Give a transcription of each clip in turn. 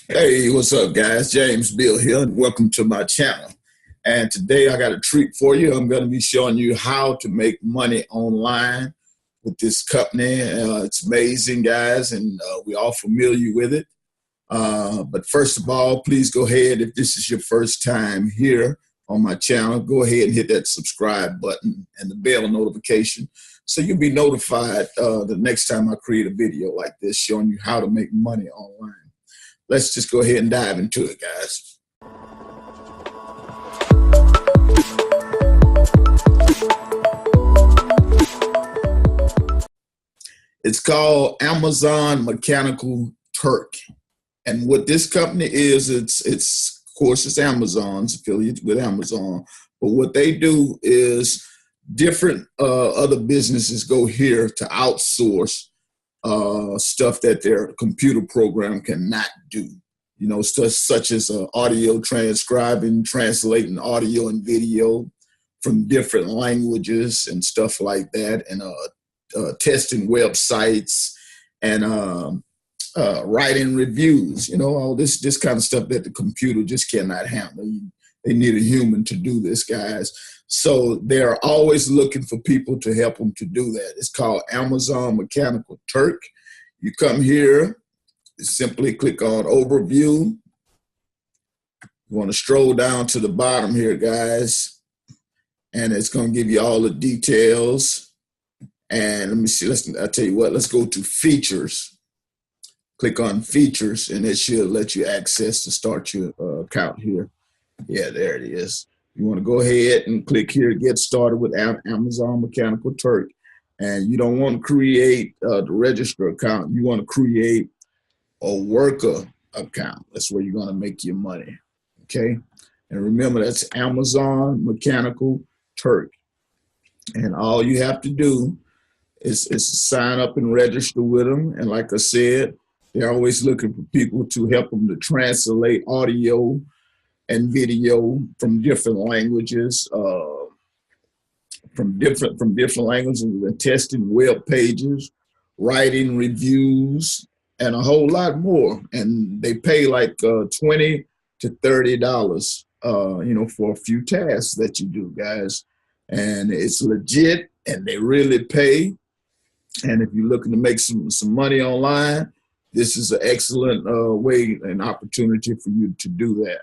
Hey, what's up, guys? James Bill here, and welcome to my channel. And today I got a treat for you. I'm going to be showing you how to make money online with this company. It's amazing, guys, and we're all familiar with it. But first of all, please go ahead, if this is your first time here on my channel, go ahead and hit that subscribe button and the bell notification so you'll be notified the next time I create a video like this showing you how to make money online. Let's just go ahead and dive into it, guys. It's called Amazon Mechanical Turk. And what this company is, it's of course, it's Amazon's affiliate with Amazon. But what they do is different other businesses go here to outsource stuff that their computer program cannot do. You know, stuff such as audio transcribing, translating audio and video from different languages and stuff like that, and testing websites and writing reviews. You know, all this kind of stuff that the computer just cannot handle. They need a human to do this, guys. So they're always looking for people to help them to do that. It's called Amazon Mechanical Turk. You come here, simply click on Overview. You want to stroll down to the bottom here, guys, and it's going to give you all the details. And let me see, I'll tell you what, let's go to Features. Click on Features, and it should let you access to start your account here. Yeah, there it is. You want to go ahead and click here, get started with Amazon Mechanical Turk. And you don't want to create the register account. You want to create a worker account. That's where you're going to make your money. Okay. And remember, that's Amazon Mechanical Turk. And all you have to do is sign up and register with them. And like I said, they're always looking for people to help them to translate audio and video from different languages, from different languages, and testing web pages, writing reviews, and a whole lot more. And they pay like $20 to $30, you know, for a few tasks that you do, guys. And it's legit, and they really pay. And if you're looking to make some money online, this is an excellent way and opportunity for you to do that.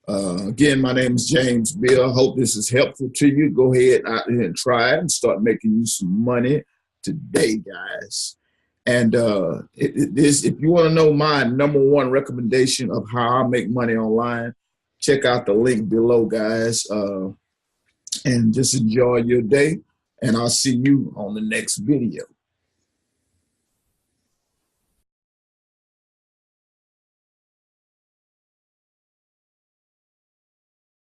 Again, my name is James Bill. I hope this is helpful to you. Go ahead out there and try it and start making you some money today, guys. And if you want to know my #1 recommendation of how I make money online, check out the link below, guys. And just enjoy your day. And I'll see you on the next video.